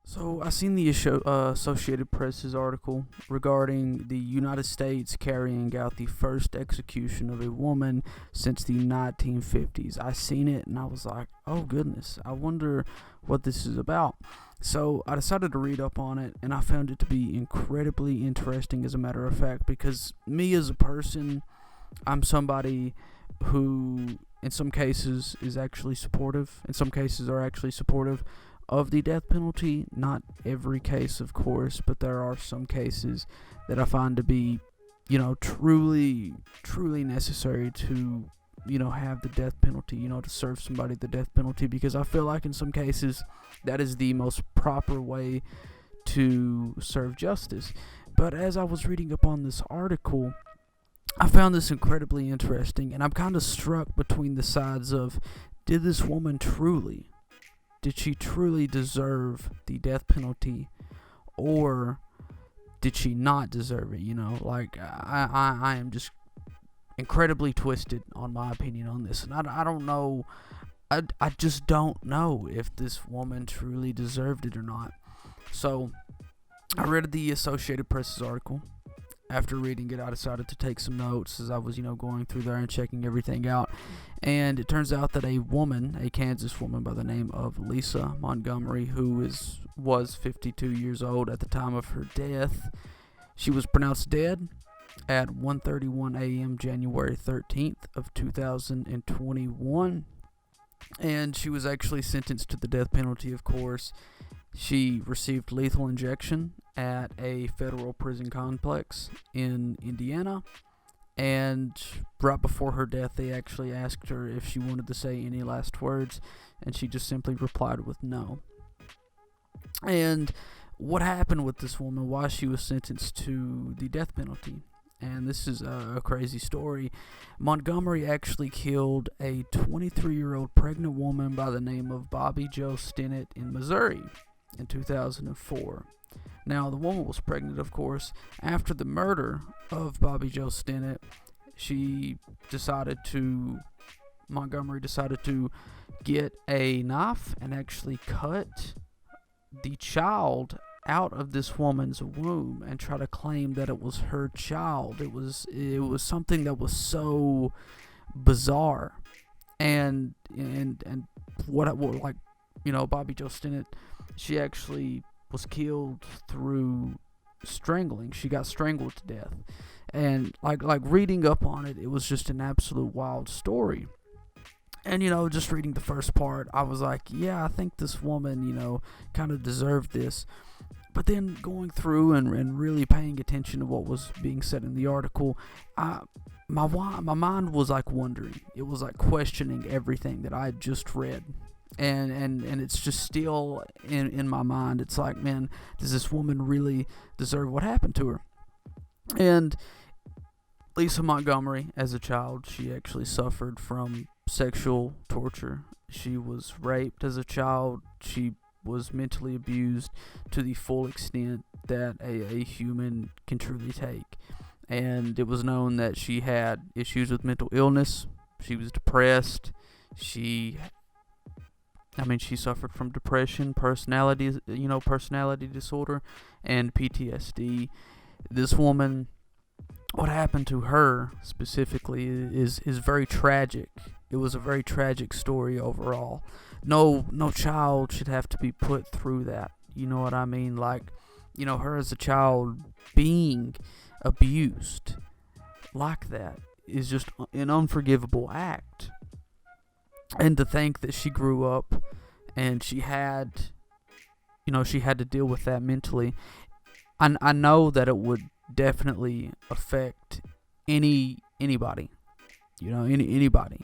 So I seen the Associated Press's article regarding the United States carrying out the first execution of a woman since the 1950s. I seen it and I was like, "Oh goodness, I wonder what this is about." So I decided to read up on it, and I found it to be incredibly interesting, as a matter of fact, because me as a person, I'm somebody who, in some cases, is actually supportive. In some cases, are actually supportive of the death penalty. Not every case, of course, but there are some cases that I find to be, truly, truly necessary to, have the death penalty, to serve somebody the death penalty, because I feel like in some cases that is the most proper way to serve justice. But as I was reading up on this article, I found this incredibly interesting, and I'm kind of struck between the sides of, did this woman did she truly deserve the death penalty, or did she not deserve it? I am just incredibly twisted on my opinion on this, and I don't know, I just don't know if this woman truly deserved it or not. So I read the Associated Press's article. After reading it, I decided to take some notes as I was, going through there and checking everything out. And it turns out that a Kansas woman by the name of Lisa Montgomery, who was 52 years old at the time of her death, she was pronounced dead at 1:31 a.m. January 13th of 2021. And she was actually sentenced to the death penalty, of course. She received lethal injection at a federal prison complex in Indiana, and right before her death, they actually asked her if she wanted to say any last words, and she just simply replied with no. And what happened with this woman, why she was sentenced to the death penalty, and this is a crazy story. Montgomery actually killed a 23-year-old pregnant woman by the name of Bobbie Jo Stinnett in Missouri in 2004. Now, the woman was pregnant, of course. After the murder of Bobbie Jo Stinnett, Montgomery decided to get a knife and actually cut the child out of this woman's womb and try to claim that it was her child. It was something that was so bizarre, and Bobbie Jo Stinnett, she actually was killed through strangling. She got strangled to death, and like reading up on it, it was just an absolute wild story. And just reading the first part, I was like, yeah, I think this woman, kind of deserved this. But then going through and really paying attention to what was being said in the article, my mind was like wondering. It was like questioning everything that I had just read. And it's just still in my mind. It's like, man, does this woman really deserve what happened to her? And Lisa Montgomery, as a child, she actually suffered from sexual torture. She was raped as a child. She was mentally abused to the full extent that a human can truly take. And it was known that she had issues with mental illness. She was depressed. She suffered from depression, personality disorder, and PTSD. This woman, what happened to her specifically is very tragic. It was a very tragic story overall. No child should have to be put through that. You know what I mean? Like, her as a child being abused like that is just an unforgivable act. And to think that she grew up and she had to deal with that mentally. I know that it would definitely affect anybody. Anybody.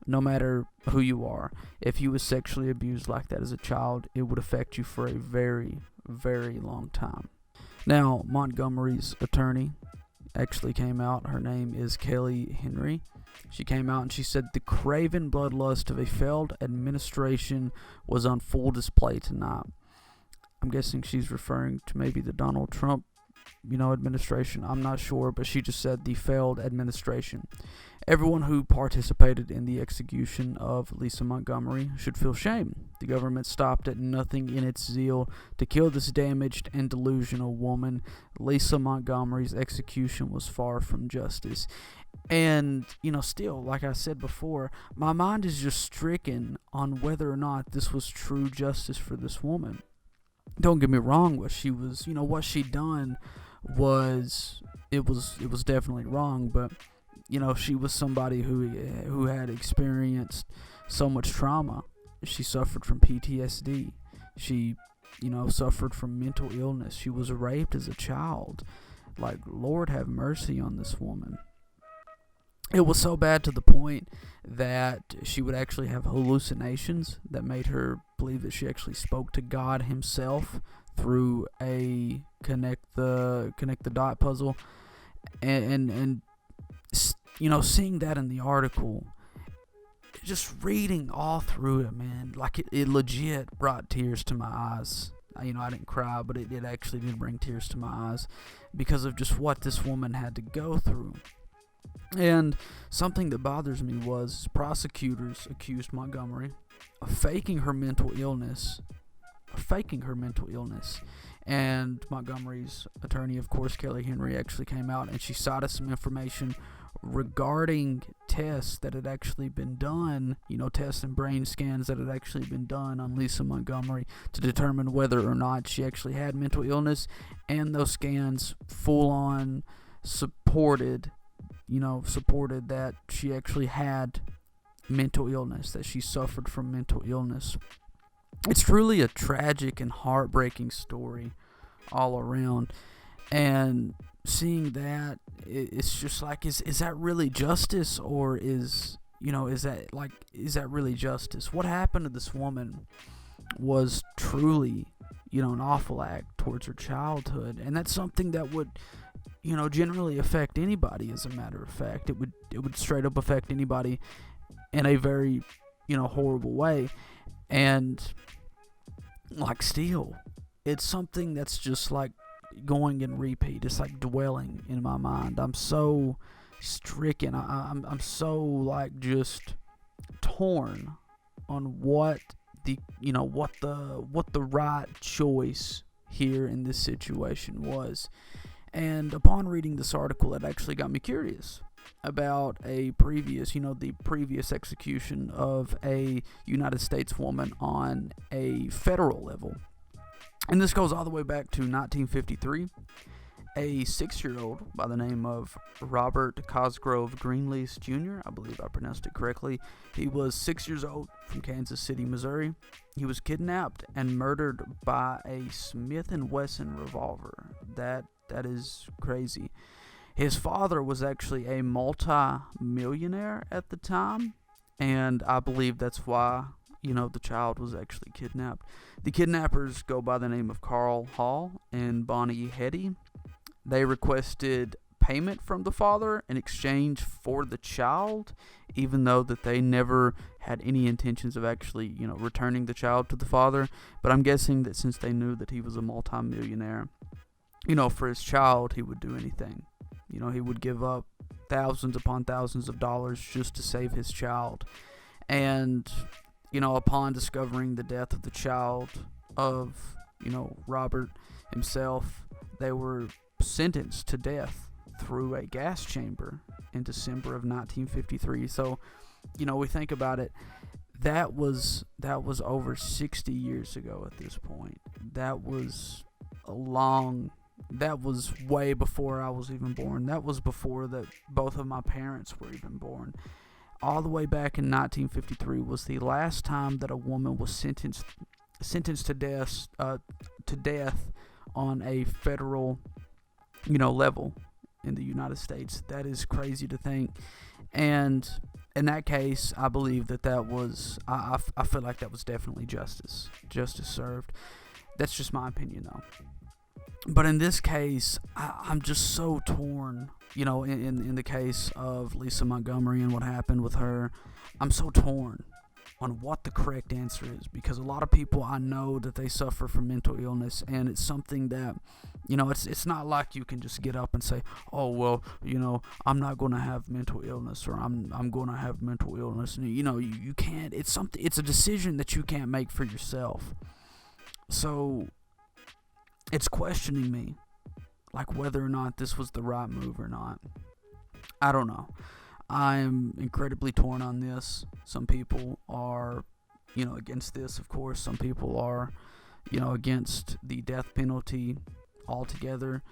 No matter who you are. If you was sexually abused like that as a child, it would affect you for a very, very long time. Now, Montgomery's attorney actually came out. Her name is Kelly Henry. She came out and she said the craven bloodlust of a failed administration was on full display tonight. I'm guessing she's referring to maybe the Donald Trump administration. I'm not sure, but she just said the failed administration. Everyone who participated in the execution of Lisa Montgomery should feel shame. The government stopped at nothing in its zeal to kill this damaged and delusional woman. Lisa Montgomery's execution was far from justice. And, still, like I said before, my mind is just stricken on whether or not this was true justice for this woman. Don't get me wrong, what she done was definitely wrong, but she was somebody who had experienced so much trauma. She suffered from PTSD. She suffered from mental illness. She was raped as a child. Like, Lord have mercy on this woman. It was so bad to the point that she would actually have hallucinations that made her believe that she actually spoke to God himself through a connect the dot puzzle, and seeing that in the article, just reading all through it, man, like it legit brought tears to my eyes. I didn't cry, but it actually did bring tears to my eyes because of just what this woman had to go through. And something that bothers me was prosecutors accused Montgomery of faking her mental illness. And Montgomery's attorney, of course, Kelly Henry, actually came out and she cited some information regarding tests that had actually been done, tests and brain scans that had actually been done on Lisa Montgomery to determine whether or not she actually had mental illness. And those scans full on supported that she actually had mental illness, that she suffered from mental illness. It's truly a tragic and heartbreaking story all around. And seeing that, it's just like, is that really justice, or is that really justice? What happened to this woman was truly, an awful act towards her childhood, and that's something that would, generally affect anybody. As a matter of fact, it would straight up affect anybody in a very, horrible way. And like, still, it's something that's just like going in repeat. It's like dwelling in my mind. I'm so stricken. I'm so like just torn on what the right choice here in this situation was. And upon reading this article, it actually got me curious about the previous execution of a United States woman on a federal level. And this goes all the way back to 1953. A 6-year-old by the name of Robert Cosgrove Greenlease Jr., I believe I pronounced it correctly. He was 6 years old from Kansas City, Missouri. He was kidnapped and murdered by a Smith & Wesson revolver. That is crazy. His father was actually a multi-millionaire at the time, and I believe that's why, the child was actually kidnapped. The kidnappers go by the name of Carl Hall and Bonnie Hetty. They requested payment from the father in exchange for the child, even though that they never had any intentions of actually, returning the child to the father. But I'm guessing that since they knew that he was a multi-millionaire, for his child, he would do anything. He would give up thousands upon thousands of dollars just to save his child. And, upon discovering the death of the child of, Robert himself, they were sentenced to death through a gas chamber in December of 1953. So, we think about it, that was over 60 years ago at this point. That was way before I was even born. That was before that both of my parents were even born. All the way back in 1953 was the last time that a woman was sentenced to death on a federal, level in the United States. That is crazy to think. And in that case, I believe that was, I feel like that was definitely justice served. That's just my opinion, though. But in this case, I'm just so torn. In the case of Lisa Montgomery and what happened with her, I'm so torn. on what the correct answer is, because a lot of people, I know that they suffer from mental illness, and it's something that, it's not like you can just get up and say, oh, well, I'm not going to have mental illness, or I'm going to have mental illness, and you can't. It's a decision that you can't make for yourself. So it's questioning me, like whether or not this was the right move or not. I don't know. I'm incredibly torn on this. Some people are, against this, of course. Some people are, against the death penalty altogether.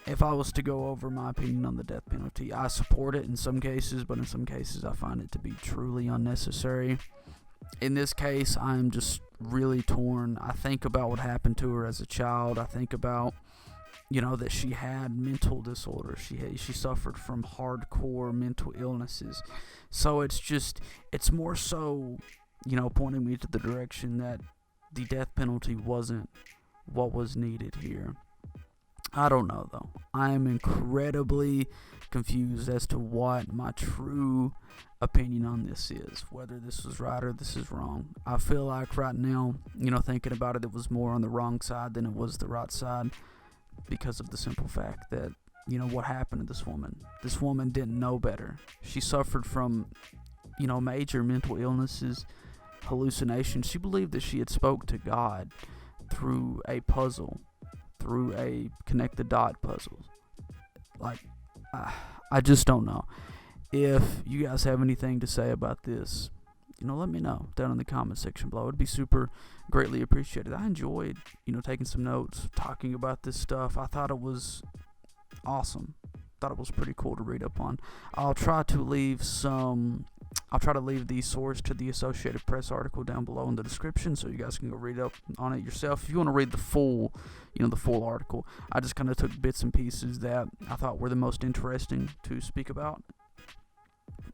If I was to go over my opinion on the death penalty, I support it in some cases, but in some cases I find it to be truly unnecessary. In this case, I'm just really torn. I think about what happened to her as a child. I think about that she had mental disorders. She suffered from hardcore mental illnesses. So it's more so, pointing me to the direction that the death penalty wasn't what was needed here. I don't know, though. I am incredibly confused as to what my true opinion on this is, whether this is right or this is wrong. I feel like right now, thinking about it, it was more on the wrong side than it was the right side, because of the simple fact that, what happened to this woman. This woman didn't know better. She suffered from, major mental illnesses, hallucinations. She believed that she had spoke to God through a puzzle, through a connect the dot puzzle. Like, I just don't know. If you guys have anything to say about this, let me know down in the comment section below. It'd be super greatly appreciated. I enjoyed, taking some notes, talking about this stuff. I thought it was awesome. Thought it was pretty cool to read up on. I'll try to leave the source to the Associated Press article down below in the description, so you guys can go read up on it yourself. If you want to read the full article, I just kind of took bits and pieces that I thought were the most interesting to speak about.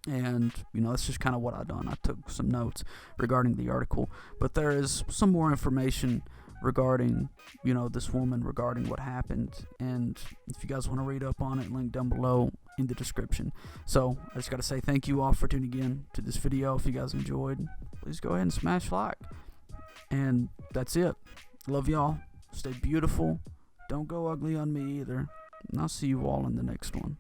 And, that's just kind of what I done. I took some notes regarding the article. But there is some more information regarding, this woman, regarding what happened. And if you guys want to read up on it, link down below in the description. So, I just got to say thank you all for tuning in to this video. If you guys enjoyed, please go ahead and smash like. And that's it. Love y'all. Stay beautiful. Don't go ugly on me either. And I'll see you all in the next one.